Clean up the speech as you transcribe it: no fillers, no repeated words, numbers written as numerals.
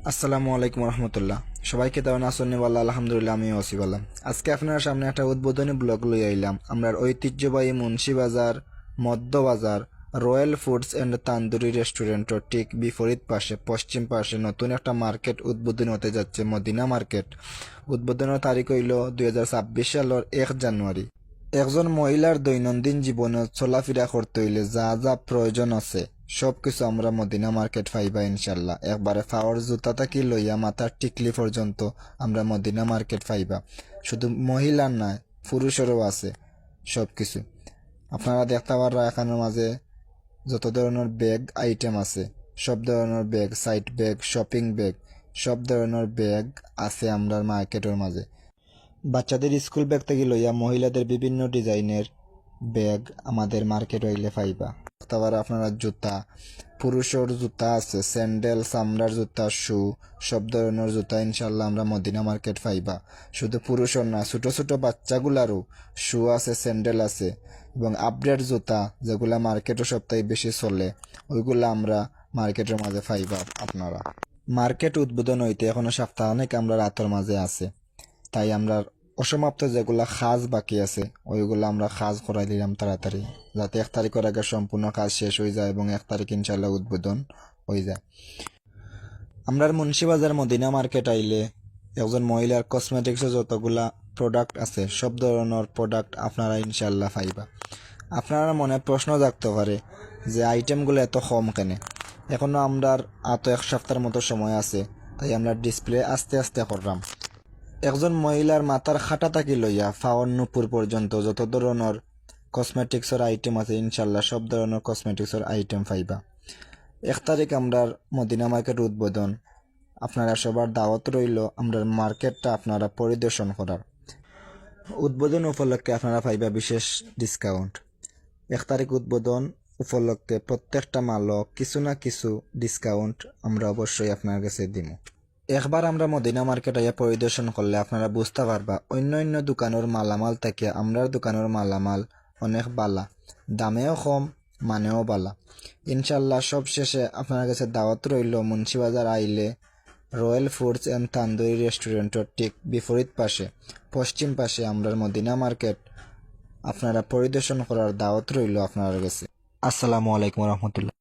আসসালামু আলাইকুম রহমতুল্লাহ। সবাইকে তেমন আসন্নি বল্লা আলহামদুলিল্লাহ, আমিও বললাম। আজকে আপনার সামনে একটা উদ্বোধনী ব্লগ লই আইলাম। আমরা ঐতিহ্যবাহী মুন্সিবাজার মধ্য বাজার রয়্যাল ফুডস অ্যান্ড তান্দুরি রেস্টুরেন্টর ঠিক বিপরীত পাশে পশ্চিম পাশে নতুন একটা মার্কেট উদ্বোধনী হতে যাচ্ছে, মদিনা মার্কেট। উদ্বোধনের তারিখ হইল 2026 সালের 1 জানুয়ারি। একজন মহিলার দৈনন্দিন জীবনে চলাফেরা করতে হইলে যা যা প্রয়োজন আছে সবকিছু আমরা মদিনা মার্কেট পাইবা ইনশাল্লাহ। একবারে পাওয়ার জুতা থাকি লইয়া মাথার টিকলি পর্যন্ত আমরা মদিনা মার্কেট পাইবা। শুধু মহিলার নয়, পুরুষেরও আছে সবকিছু। আপনারা দেখতে পারা এখানের মাঝে যত ধরনের ব্যাগ আইটেম আছে, সব ধরনের bag, side bag, shopping bag, সব ধরনের ব্যাগ আছে আমরা মার্কেটের মাঝে। বাচ্চাদের স্কুল ব্যাগ থেকে লইয়া মহিলাদের বিভিন্ন ডিজাইনের ব্যাগ আমাদের মার্কেট হইলে পাইবা। তারপর আপনারা জুতা, পুরুষের জুতা আছে, স্যান্ডেল, চামড়ার জুতা, শু, সব ধরনের জুতা ইনশাল্লাহ আমরা মদিনা মার্কেট পাইবা। শুধু পুরুষের না, ছোট ছোট বাচ্চাগুলারও শু আছে, স্যান্ডেল আছে এবং আপডেট জুতা যেগুলা মার্কেটও সপ্তাহে বেশি চলে, ওইগুলা আমরা মার্কেটের মাঝে পাইবা আপনারা। মার্কেট উদ্বোধন হইতে এখনো সপ্তাহ অনেক আমরা রাতের মাঝে আছে, তাই আমরা অসমাপ্ত যেগুলা কাজ বাকি আছে ওইগুলো আমরা কাজ করাই দিলাম তাড়াতাড়ি, যাতে 1 তারিখের আগে সম্পূর্ণ কাজ শেষ হয়ে যায় এবং 1 তারিখ ইনশাল্লাহ উদ্বোধন হয়ে যায়। আমরা মুন্সিবাজার মদিনা মার্কেট আইলে একজন মহিলার কসমেটিক্সের যতগুলা প্রোডাক্ট আছে সব ধরনের প্রোডাক্ট আপনারা ইনশাল্লাহ পাইবা। আপনারা মনে প্রশ্ন জাগতে পারে যে আইটেমগুলো এত কম কেন। এখনো আমরা আত 1 সপ্তাহের মতো সময় আছে, তাই আমরা ডিসপ্লে আস্তে আস্তে করলাম। একজন মহিলার মাথার খাটা থাকি লইয়া ফাওয়ার নুপুর পর্যন্ত যত ধরনের কসমেটিক্সের আইটেম আছে ইনশাল্লাহ সব ধরনের কসমেটিক্সের আইটেম পাইবা। 1 তারিখ আমরা মদিনা মার্কেট উদ্বোধন। আপনারা সবার দাওয়াত রইল আমরা মার্কেটটা আপনারা পরিদর্শন করার। উদ্বোধন উপলক্ষে আপনারা পাইবা বিশেষ ডিসকাউন্ট। 1 তারিখ উদ্বোধন উপলক্ষে প্রত্যেকটা মালও কিছু না কিছু ডিসকাউন্ট আমরা অবশ্যই আপনার কাছে দিব। একবার আমরা মদিনা মার্কেট আইয়া পরিদর্শন করলে আপনারা বুঝতে পারবা অন্য অন্য দোকানের মালামাল থেকে আমরার দোকানের মালামাল অনেক বালা, দামেও কম, মানেও বালা ইনশাল্লাহ। সব শেষে আপনার কাছে দাওয়াত রইল মুন্সিবাজার আইলে রয়্যাল ফুডস অ্যান্ড তান্দুরি রেস্টুরেন্টের ঠিক বিপরীত পাশে পশ্চিম পাশে আমরার মদিনা মার্কেট আপনারা পরিদর্শন করার দাওয়াত রইল আপনার কাছে। আসসালামু আলাইকুম রহমতুল্লাহ।